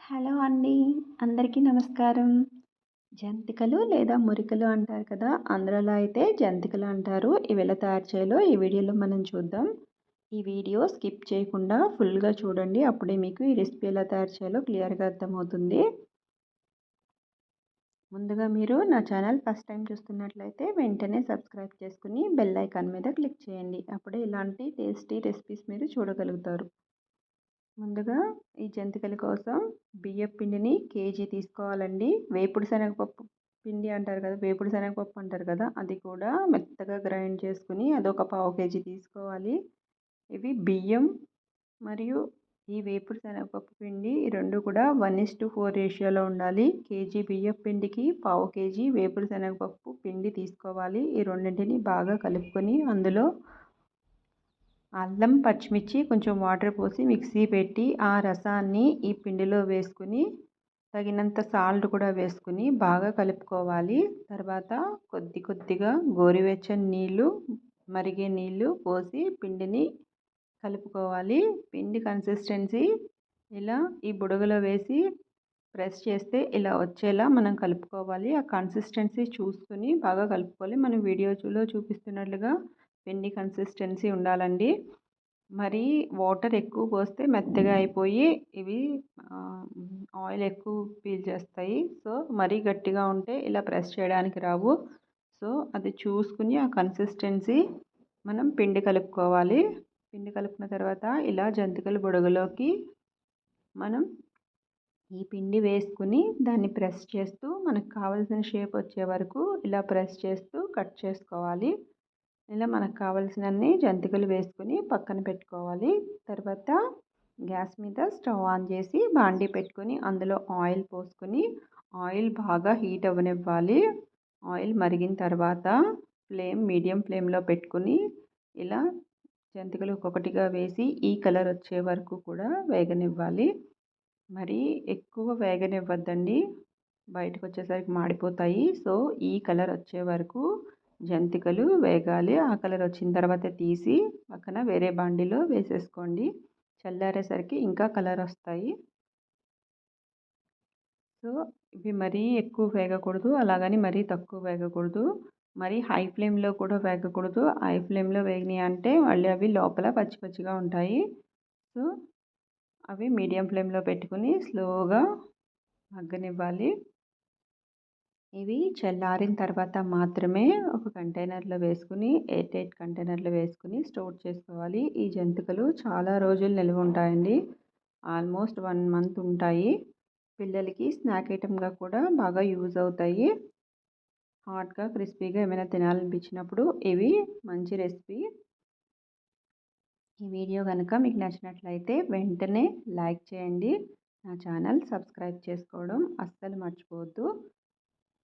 Hello అండి. అందరికీ నమస్కారం. జంతికలు లేదా మురికలు అంటారు కదా! ఆంధ్రాలో అయితే జంతికలు అంటారు. ఇవి ఎలా తయారు చేయాలో ఈ వీడియోలో మనం చూద్దాం. ఈ వీడియో స్కిప్ చేయకుండా ఫుల్‌గా చూడండి. అప్పుడే మీకు ఈ రెసిపీ ఎలా తయారు చేయాలో క్లియర్‌గా అర్థమవుతుంది. ముందుగా మీరు నా ఛానల్ ఫస్ట్ టైం చూస్తున్నట్లయితే వెంటనే సబ్స్క్రైబ్ చేసుకొని బెల్ ఐకాన్ మీద క్లిక్ చేయండి. అప్పుడే ఇలాంటి టేస్టీ రెసిపీస్ మీరు చూడగలుగుతారు. ముందుగా ఈ జంతికల కోసం బియ్యపు పిండిని కేజీ తీసుకోవాలండి. వేపుడు శనగపప్పు పిండి అంటారు కదా! వేపుడు శనగపప్పు అంటారు కదా! అది కూడా మెత్తగా గ్రైండ్ చేసుకొని అదొక పావు కేజీ తీసుకోవాలి. ఇవి బియ్యం మరియు ఈ వేపుడు శనగపప్పు పిండి ఈ 2 కూడా 1:4 రేషియోలో ఉండాలి. కేజీ బియ్యపు పిండికి పావు కేజీ వేపుడు శనగపప్పు పిండి తీసుకోవాలి. ఈ రెండింటిని బాగా కలుపుకొని అందులో అల్లం, పచ్చిమిర్చి కొంచెం వాటర్ పోసి మిక్సీ పెట్టి ఆ రసాన్ని ఈ పిండిలో వేసుకుని తగినంత సాల్ట్ కూడా వేసుకుని బాగా కలుపుకోవాలి. తర్వాత కొద్దిగా గోరువెచ్చని నీళ్ళు, మరిగే నీళ్ళు పోసి పిండిని కలుపుకోవాలి. పిండి కన్సిస్టెన్సీ ఇలా ఈ బుడగలో వేసి ప్రెస్ చేస్తే ఇలా వచ్చేలా మనం కలుపుకోవాలి. ఆ కన్సిస్టెన్సీ చూసుకొని బాగా కలుపుకోవాలి. మనం వీడియోలో చూపిస్తున్నట్లుగా పిండి కన్సిస్టెన్సీ ఉండాలండి. మరీ వాటర్ ఎక్కువ పోస్తే మెత్తగా అయిపోయి ఇవి ఆయిల్ ఎక్కువ పీల్చేస్తాయి. సో మరీ గట్టిగా ఉంటే ఇలా ప్రెస్ చేయడానికి రావు. సో అది చూసుకుని ఆ కన్సిస్టెన్సీ మనం పిండి కలుపుకోవాలి. పిండి కలుపుకున్న తర్వాత ఇలా జంతికల బుడగలోకి మనం ఈ పిండి వేసుకుని దాన్ని ప్రెస్ చేస్తూ మనకు కావాల్సిన షేప్ వచ్చే వరకు ఇలా ప్రెస్ చేస్తూ కట్ చేసుకోవాలి. ఇలా మనకు కావాల్సినన్ని జంతికలు వేసుకుని పక్కన పెట్టుకోవాలి. తర్వాత గ్యాస్ మీద స్టవ్ ఆన్ చేసి బాండీ పెట్టుకొని అందులో ఆయిల్ పోసుకొని ఆయిల్ బాగా హీట్ అవ్వనివ్వాలి. ఆయిల్ మరిగిన తర్వాత మీడియం ఫ్లేమ్లో పెట్టుకుని ఇలా జంతికలు ఒక్కొక్కటిగా వేసి ఈ కలర్ వచ్చే వరకు కూడా వేగనివ్వాలి. మరీ ఎక్కువ వేగనివ్వద్దండి, బయటకు వచ్చేసరికి మాడిపోతాయి. సో ఈ కలర్ వచ్చే వరకు జంతికలు వేగాలి. ఆ కలర్ వచ్చిన తర్వాత తీసి పక్కన వేరే బాండీలో వేసేసుకోండి. చల్లారేసరికి ఇంకా కలర్ వస్తాయి. సో ఇవి మరీ ఎక్కువ వేగకూడదు, అలాగని మరీ తక్కువ వేగకూడదు. మరీ హై ఫ్లేమ్లో కూడా వేగకూడదు. హై ఫ్లేమ్లో వేగినాయి అంటే మళ్ళీ అవి లోపల పచ్చి పచ్చిగా ఉంటాయి. సో అవి మీడియం ఫ్లేమ్లో పెట్టుకుని స్లోగా మగ్గనివ్వాలి. ఇవి చల్లారిన తర్వాత మాత్రమే ఒక కంటైనర్లో వేసుకుని ఎయిర్ టైట్ కంటైనర్లో వేసుకుని స్టోర్ చేసుకోవాలి. ఈ జంతికలు చాలా రోజులు నిల్వ ఉంటాయండి. ఆల్మోస్ట్ 1 మంత్ ఉంటాయి. పిల్లలకి స్నాక్ ఐటెంగా కూడా బాగా యూజ్ అవుతాయి. హాట్గా క్రిస్పీగా ఏమైనా తినాలనిపించినప్పుడు ఇవి మంచి రెసిపీ. ఈ వీడియో కనుక మీకు నచ్చినట్లయితే వెంటనే లైక్ చేయండి. నా ఛానల్ సబ్స్క్రైబ్ చేసుకోవడం అస్సలు మర్చిపోవద్దు.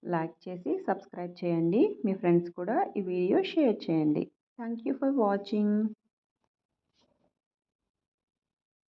లైక్ చేసి సబ్స్క్రైబ్ చేయండి. మీ ఫ్రెండ్స్ కూడా ఈ వీడియో షేర్ చేయండి. Thank you for watching.